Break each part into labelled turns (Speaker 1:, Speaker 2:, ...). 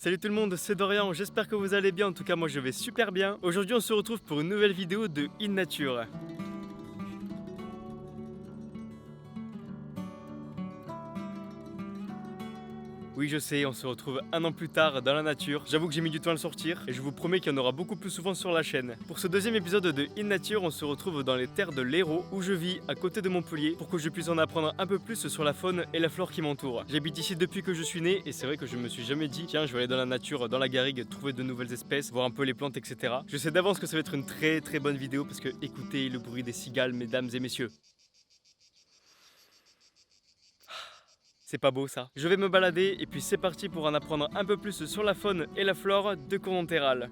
Speaker 1: Salut tout le monde, c'est Dorian, j'espère que vous allez bien, en tout cas moi je vais super bien. Aujourd'hui on se retrouve pour une nouvelle vidéo de In Nature. Oui je sais, on se retrouve un an plus tard dans la nature. J'avoue que j'ai mis du temps à le sortir et je vous promets qu'il y en aura beaucoup plus souvent sur la chaîne. Pour ce deuxième épisode de In Nature, on se retrouve dans les terres de l'Hérault où je vis à côté de Montpellier pour que je puisse en apprendre un peu plus sur la faune et la flore qui m'entourent. J'habite ici depuis que je suis né et c'est vrai que je me suis jamais dit tiens je vais aller dans la nature, dans la garrigue, trouver de nouvelles espèces, voir un peu les plantes etc. Je sais d'avance que ça va être une très bonne vidéo parce que écoutez le bruit des cigales mesdames et messieurs. C'est pas beau ça. Je vais me balader et puis c'est parti pour en apprendre un peu plus sur la faune et la flore de Cormontéral.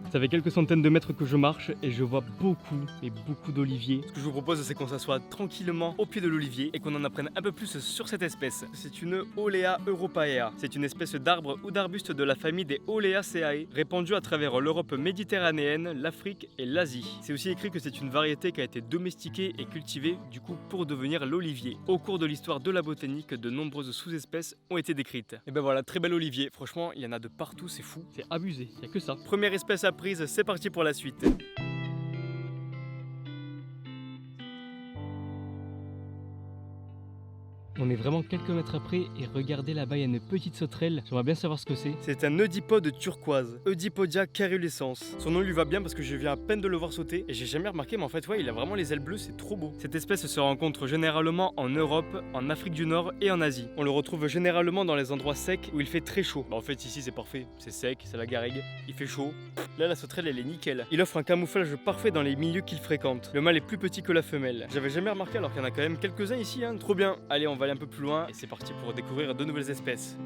Speaker 1: Ça fait quelques centaines de mètres que je marche et je vois beaucoup d'oliviers. Ce que je vous propose c'est qu'on s'assoie tranquillement au pied de l'olivier et qu'on en apprenne un peu plus sur cette espèce. C'est une Olea europaea. C'est une espèce d'arbre ou d'arbuste de la famille des Oleaceae, répandue à travers l'Europe méditerranéenne, l'Afrique et l'Asie. C'est aussi écrit que c'est une variété qui a été domestiquée et cultivée du coup pour devenir l'olivier. Au cours de l'histoire de la botanique, de nombreuses sous-espèces ont été décrites. Et ben voilà, très bel olivier. Franchement, il y en a de partout, c'est fou. C'est abusé, il n'y a que ça. Première espèce à prise, c'est parti pour la suite. On est vraiment quelques mètres après et regardez là-bas il y a une petite sauterelle, j'aimerais bien savoir ce que c'est. C'est un Eudipode turquoise, Eudipodia carulescens. Son nom lui va bien parce que je viens à peine de le voir sauter et j'ai jamais remarqué mais en fait ouais il a vraiment les ailes bleues, c'est trop beau. Cette espèce se rencontre généralement en Europe, en Afrique du Nord et en Asie. On le retrouve généralement dans les endroits secs où il fait très chaud. En fait ici c'est parfait, c'est sec, c'est la garrigue, il fait chaud. Là la sauterelle elle est nickel. Il offre un camouflage parfait dans les milieux qu'il fréquente. Le mâle est plus petit que la femelle. J'avais jamais remarqué alors qu'il y en a quand même quelques-uns ici hein. Trop bien. Allez on va aller un peu plus loin et c'est parti pour découvrir de nouvelles espèces.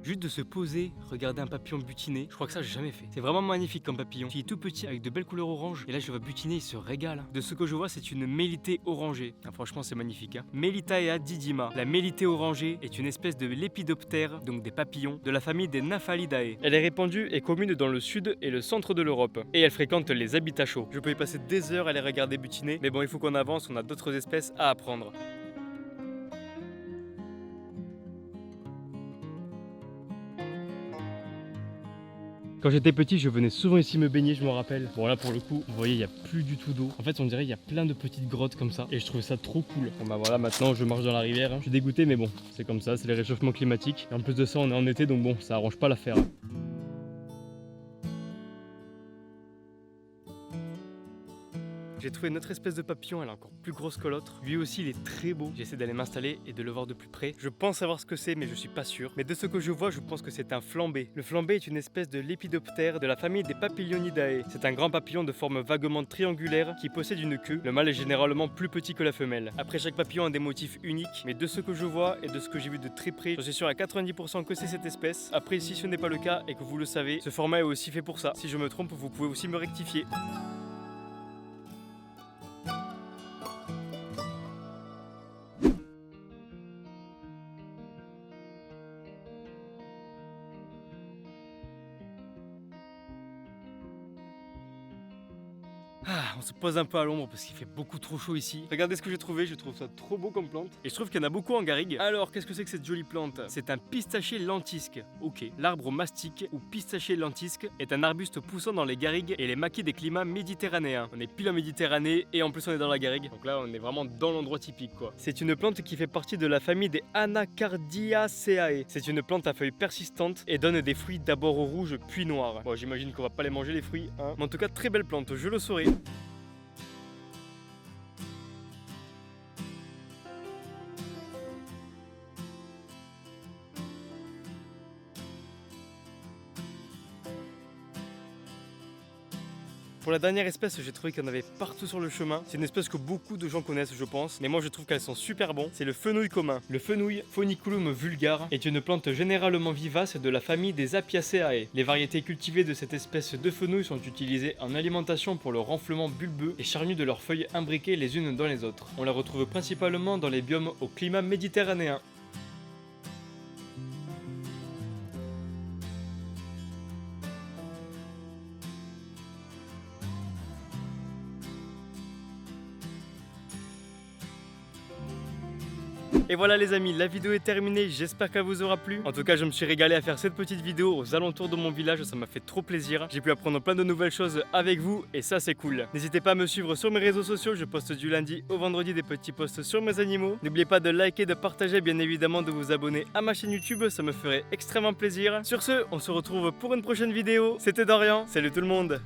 Speaker 1: Juste de se poser, regarder un papillon butiner, je crois que ça j'ai jamais fait. C'est vraiment magnifique comme papillon, qui est tout petit avec de belles couleurs orange. Et là je vois butiner, il se régale. De ce que je vois c'est une mélitée orangée. Ah, franchement c'est magnifique hein. Melitaea didima. La mélitée orangée est une espèce de lépidoptère, donc des papillons, de la famille des Nymphalidae. Elle est répandue et commune dans le sud et le centre de l'Europe. Et elle fréquente les habitats chauds. Je peux y passer des heures à les regarder butiner, mais bon il faut qu'on avance, on a d'autres espèces à apprendre. Quand j'étais petit, je venais souvent ici me baigner, je me rappelle. Bon là pour le coup, vous voyez, il n'y a plus du tout d'eau. En fait, on dirait il y a plein de petites grottes comme ça. Et je trouve ça trop cool. Bon bah voilà, maintenant je marche dans la rivière. Je suis dégoûté, mais bon, c'est comme ça, c'est les réchauffements climatiques. Et en plus de ça, on est en été, donc bon, ça arrange pas l'affaire. J'ai trouvé une autre espèce de papillon, elle est encore plus grosse que l'autre. Lui aussi, il est très beau. J'essaie d'aller m'installer et de le voir de plus près. Je pense savoir ce que c'est, mais je suis pas sûr. Mais de ce que je vois, je pense que c'est un flambé. Le flambé est une espèce de lépidoptère de la famille des Papilionidae. C'est un grand papillon de forme vaguement triangulaire qui possède une queue. Le mâle est généralement plus petit que la femelle. Après, chaque papillon a des motifs uniques, mais de ce que je vois et de ce que j'ai vu de très près, je suis sûr à 90% que c'est cette espèce. Après, si ce n'est pas le cas et que vous le savez, ce format est aussi fait pour ça. Si je me trompe, vous pouvez aussi me rectifier. Ah, on se pose un peu à l'ombre parce qu'il fait beaucoup trop chaud ici. Regardez ce que j'ai trouvé, je trouve ça trop beau comme plante. Et je trouve qu'il y en a beaucoup en garrigue. Alors, qu'est-ce que c'est que cette jolie plante? C'est un pistachier lentisque. Ok, l'arbre mastic ou pistachier lentisque est un arbuste poussant dans les garrigues et les maquis des climats méditerranéens. On est pile en Méditerranée et en plus on est dans la garrigue. Donc là, on est vraiment dans l'endroit typique quoi. C'est une plante qui fait partie de la famille des Anacardiaceae. C'est une plante à feuilles persistantes et donne des fruits d'abord rouges puis noirs. Bon, j'imagine qu'on va pas les manger les fruits, hein. Mais en tout cas, très belle plante, je le saurai. Pour la dernière espèce, j'ai trouvé qu'il y en avait partout sur le chemin. C'est une espèce que beaucoup de gens connaissent, je pense, mais moi je trouve qu'elles sont super bons. C'est le fenouil commun. Le fenouil, Phoeniculum vulgare, est une plante généralement vivace de la famille des Apiaceae. Les variétés cultivées de cette espèce de fenouil sont utilisées en alimentation pour le renflement bulbeux et charnu de leurs feuilles imbriquées les unes dans les autres. On la retrouve principalement dans les biomes au climat méditerranéen. Et voilà les amis, la vidéo est terminée, j'espère qu'elle vous aura plu. En tout cas je me suis régalé à faire cette petite vidéo aux alentours de mon village, ça m'a fait trop plaisir. J'ai pu apprendre plein de nouvelles choses avec vous et ça c'est cool. N'hésitez pas à me suivre sur mes réseaux sociaux, je poste du lundi au vendredi des petits posts sur mes animaux. N'oubliez pas de liker, de partager, bien évidemment de vous abonner à ma chaîne YouTube, ça me ferait extrêmement plaisir. Sur ce, on se retrouve pour une prochaine vidéo. C'était Dorian, salut tout le monde.